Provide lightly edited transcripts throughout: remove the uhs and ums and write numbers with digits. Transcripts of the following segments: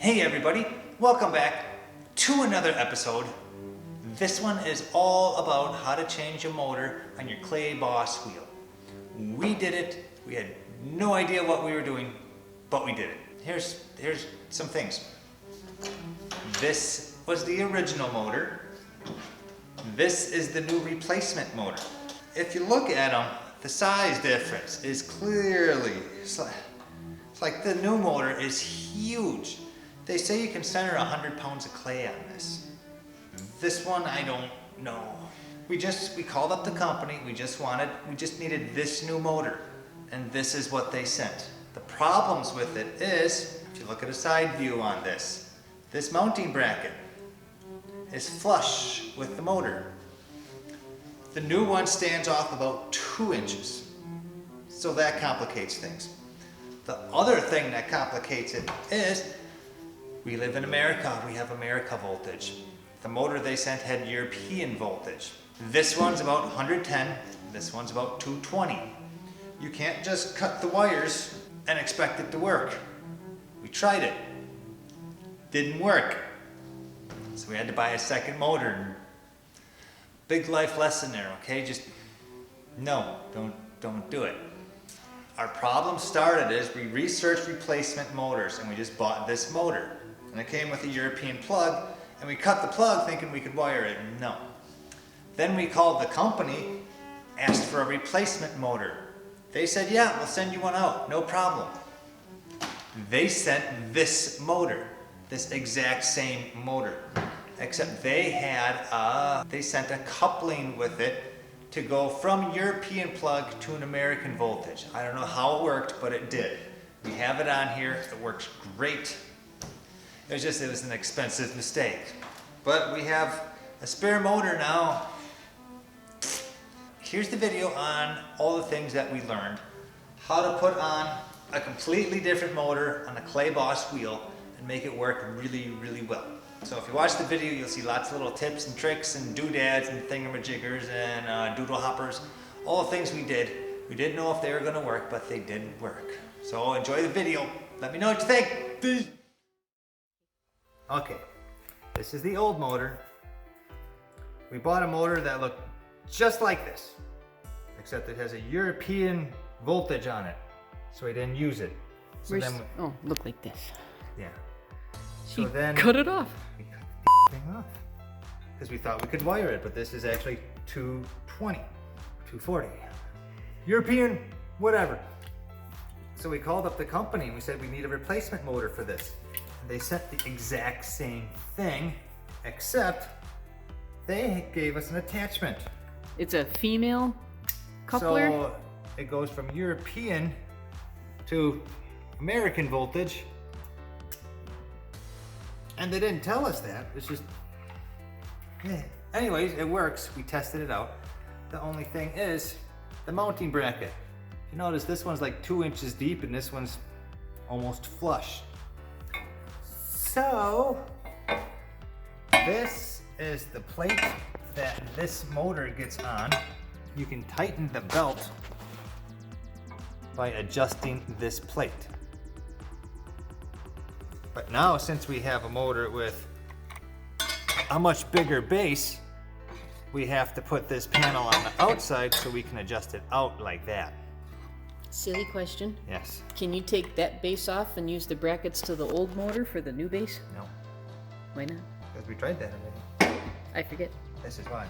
Hey everybody, welcome back to another episode. This one is all about how to change a motor on your clay boss wheel. We did it. We had no idea what we were doing, but we did it. Here's some things. This was the original motor. This is the new replacement motor. If you look at them, the size difference is clearly, it's like the new motor is huge. They say you can center 100 pounds of clay on this. This one, I don't know. We called up the company, we just needed this new motor, and this is what they sent. The problems with it is, if you look at a side view on this mounting bracket is flush with the motor. The new one stands off about 2 inches, so that complicates things. The other thing that complicates it is, we live in America, we have America voltage. The motor they sent had European voltage. This one's about 110, this one's about 220. You can't just cut the wires and expect it to work. We tried it, didn't work. So we had to buy a second motor. Big life lesson there, okay? Just, no, don't do it. Our problem started as we researched replacement motors and we just bought this motor. And it came with a European plug and we cut the plug thinking we could wire it. No. Then we called the company, asked for a replacement motor. They said, yeah, we'll send you one out, no problem. They sent this motor, this exact same motor, except they sent a coupling with it to go from European plug to an American voltage. I don't know how it worked, but it did. We have it on here, it works great. It was an expensive mistake. But we have a spare motor now. Here's the video on all the things that we learned. How to put on a completely different motor on a clay boss wheel and make it work really, really well. So if you watch the video, you'll see lots of little tips and tricks and doodads and thingamajiggers and doodle hoppers. All the things we did. We didn't know if they were going to work, but they did work. So enjoy the video. Let me know what you think. Okay, this is the old motor. We bought a motor that looked just like this, except it has a European voltage on it, so we didn't use it. So look like this. Yeah. So then cut it off. We cut the thing off because we thought we could wire it, but this is actually 220, 240. European, whatever. So we called up the company and we said we need a replacement motor for this. And they sent the exact same thing, except they gave us an attachment. It's a female coupler. So it goes from European to American voltage. And they didn't tell us that. It's just, anyways, it works. We tested it out. The only thing is the mounting bracket. You notice this one's like 2 inches deep and this one's almost flush. So this is the plate that this motor gets on. You can tighten the belt by adjusting this plate. But now, since we have a motor with a much bigger base, we have to put this panel on the outside so we can adjust it out like that. Silly question. Yes. Can you take that base off and use the brackets to the old motor for the new base? No. Why not? Because we tried that already. I forget. This is why.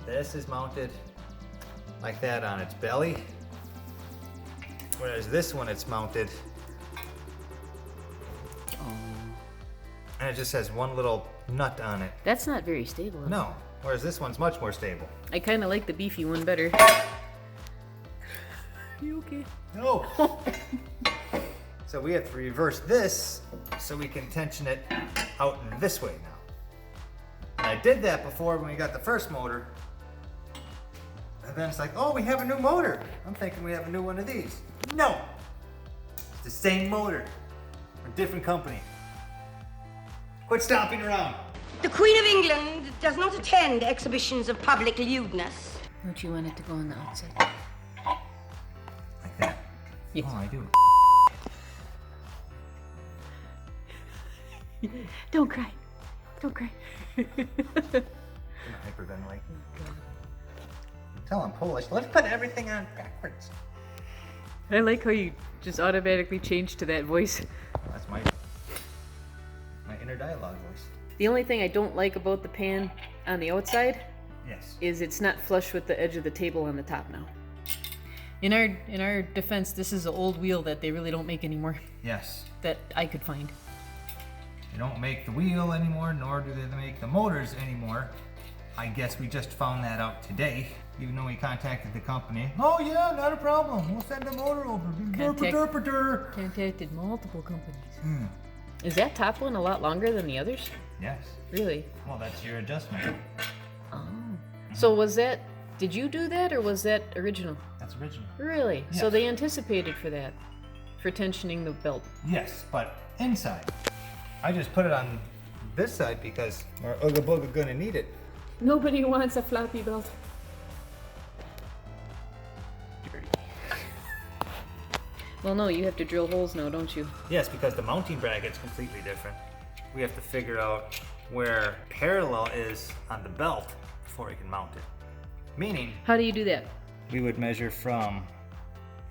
This is mounted like that on its belly, whereas this one it's mounted and it just has one little nut on it. That's not very stable. No, whereas this one's much more stable. I kind of like the beefy one better. You okay? No. So we have to reverse this so we can tension it out this way now. And I did that before when we got the first motor. And then it's like, oh, we have a new motor. I'm thinking we have a new one of these. No! It's the same motor. A different company. Quit stomping around. The Queen of England does not attend exhibitions of public lewdness. Don't you want it to go on the outside? Like that? Yes. Oh, I do. Don't cry. Don't cry. Hyperventilate. Tell him Polish. Let's put everything on backwards. I like how you just automatically change to that voice. That's my inner dialogue voice. The only thing I don't like about the pan on the outside Yes. is it's not flush with the edge of the table on the top now. In our defense, this is an old wheel that they really don't make anymore. Yes. That I could find. They don't make the wheel anymore, nor do they make the motors anymore. I guess we just found that out today, even though we contacted the company. Oh yeah, not a problem. We'll send the motor over. Contacted multiple companies. Is that top one a lot longer than the others? Yes. Really? Well, that's your adjustment. Oh. So was that, did you do that or was that original? That's original. Really? Yes. So they anticipated for that, for tensioning the belt. Yes, but inside. I just put it on this side because our Ooga Booga gonna need it. Nobody wants a floppy belt. Well, no, you have to drill holes now, don't you? Yes, because the mounting bracket's completely different. We have to figure out where parallel is on the belt before we can mount it. Meaning, How do you do that? we would measure from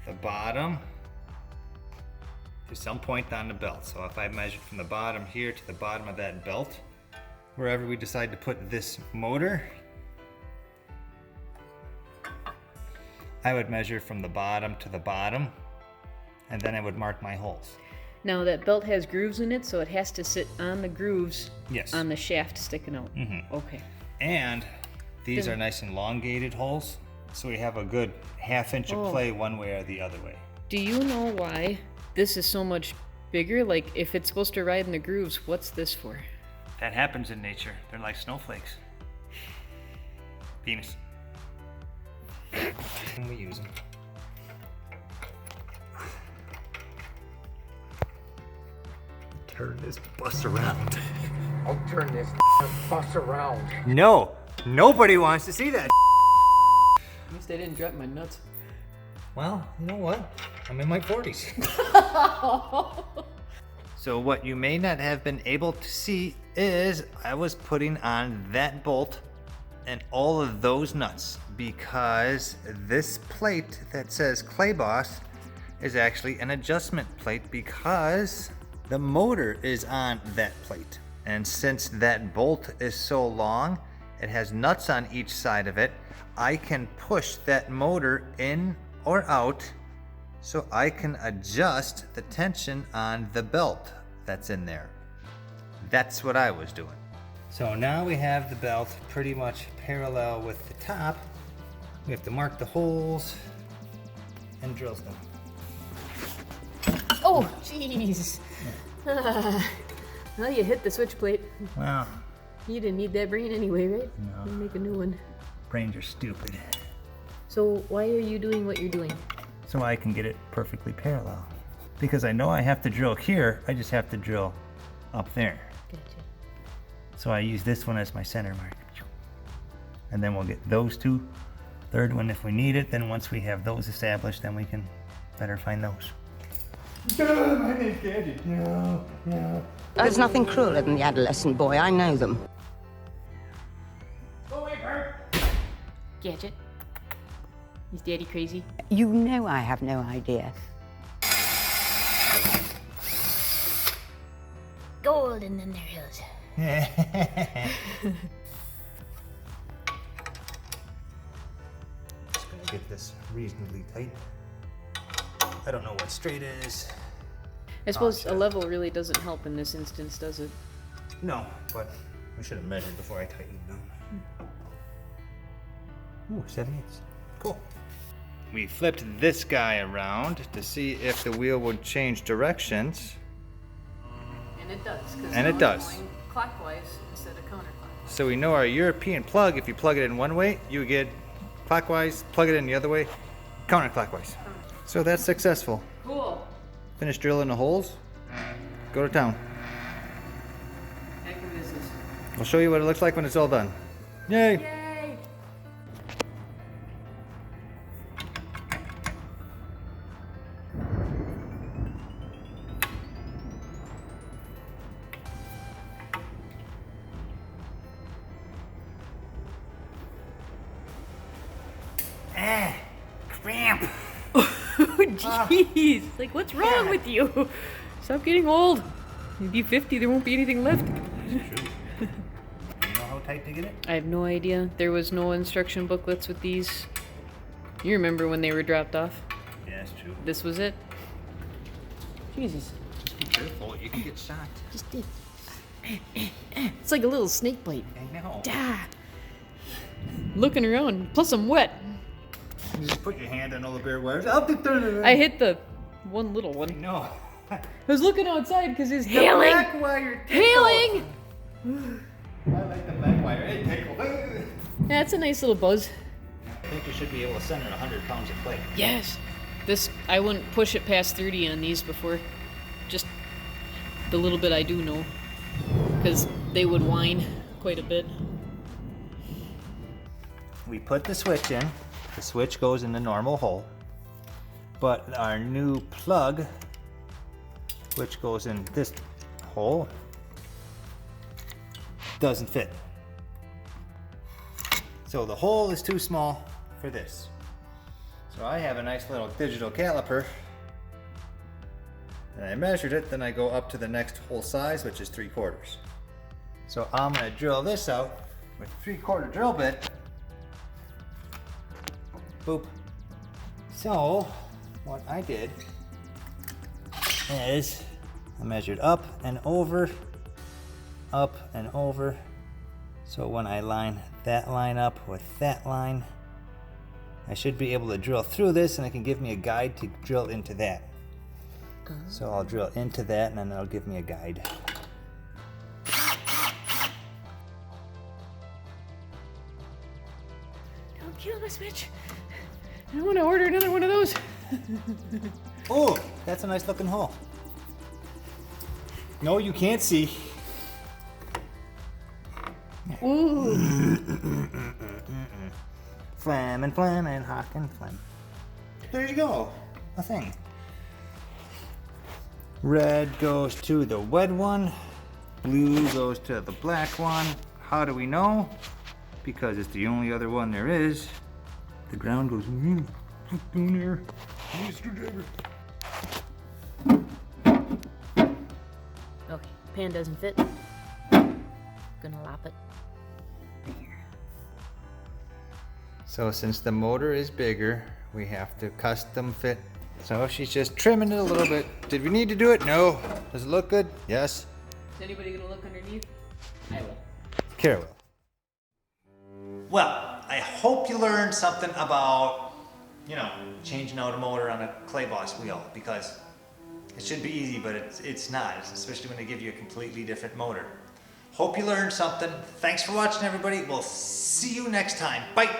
the bottom to some point on the belt. So if I measured from the bottom here to the bottom of that belt, wherever we decide to put this motor, I would measure from the bottom to the bottom, and then I would mark my holes. Now that belt has grooves in it, so it has to sit on the grooves Yes. on the shaft sticking out. Okay. And these are nice and elongated holes, so we have a good half-inch of play one way or the other way. Do you know why this is so much bigger? Like, if it's supposed to ride in the grooves, what's this for? That happens in nature. They're like snowflakes. Venus. And we use them. Turn this bus around. I'll turn this bus around. No! Nobody wants to see that. At least I didn't drop my nuts. Well, you know what? I'm in my 40s. So what you may not have been able to see is I was putting on that bolt and all of those nuts because this plate that says Clay Boss is actually an adjustment plate because the motor is on that plate. And since that bolt is so long, it has nuts on each side of it, I can push that motor in or out so I can adjust the tension on the belt that's in there. That's what I was doing. So now we have the belt pretty much parallel with the top. We have to mark the holes and drill them. Oh, jeez. Well, you hit the switch plate. Well, You didn't need that brain anyway, right? No. We'll make a new one. brains are stupid. So why are you doing what you're doing? So I can get it perfectly parallel. Because I know I have to drill here, I just have to drill up there. Gotcha. So I use this one as my center mark. And then we'll get those two. Third one if we need it. Then once we have those established, then we can better find those. There's nothing crueler than the adolescent boy. I know them. Gadget. Is Daddy crazy? You know I have no idea. Gold and then there is. Just gonna get this reasonably tight. I don't know what straight is. I suppose shit. a level really doesn't help in this instance, does it? No, but we should have measured before I tightened them. Ooh, 7/8. Cool. We flipped this guy around to see if the wheel would change directions. And it does. And it does. Going clockwise instead of counterclockwise. So we know our European plug, if you plug it in one way, you get clockwise, plug it in the other way, counterclockwise. So that's successful. Cool. Finish drilling the holes, go to town. Back in business. I'll show you what it looks like when it's all done. Yay! Yay! Jeez, like what's wrong with you? Stop getting old. You'll be 50, there won't be anything left. It's true. You know how tight to get it? I have no idea. There was no instruction booklets with these. You remember when they were dropped off? Yeah, it's true. This was it. Jesus. Just be careful, you can get shot. Just did. It's like a little snake bite. I know. Ah. Looking around. Plus I'm wet. You just put your hand on all the bare wires. I'll be turning. I hit the one little one. No. I was looking outside because it's hailing. Back wire Hailing! I like the back wire. It tickled. Yeah, it's a nice little buzz. I think you should be able to center 100 pounds of plate. Yes. This, I wouldn't push it past 30 on these before. Just the little bit I do know. Because they would whine quite a bit. We put the switch in. The switch goes in the normal hole. But our new plug, which goes in this hole, doesn't fit. So the hole is too small for this. So I have a nice little digital caliper. And I measured it, then I go up to the next hole size, which is 3/4. So I'm gonna drill this out with a 3/4 drill bit. Boop. So what I did is I measured up and over. So when I line that line up with that line, I should be able to drill through this, and it can give me a guide to drill into that. So I'll drill into that, and then it'll give me a guide. Don't kill my switch. I want to order another one of those. Oh, that's a nice looking hole. No, you can't see. Ooh. Flam and hawk and flam. There you go, a thing. Red goes to the wet one. Blue goes to the black one. How do we know? Because it's the only other one there is. The ground goes down there. I need a screwdriver. Okay, pan doesn't fit. Gonna lop it. So since the motor is bigger, we have to custom fit. So she's just trimming it a little bit. Did we need to do it? No. Does it look good? Yes. Is anybody gonna look underneath? I will. Kara will. Well, I hope you learned something about, changing out a motor on a clay boss wheel, because it should be easy, but it's not, especially when they give you a completely different motor. Hope you learned something. Thanks for watching, everybody. We'll see you next time. Bye.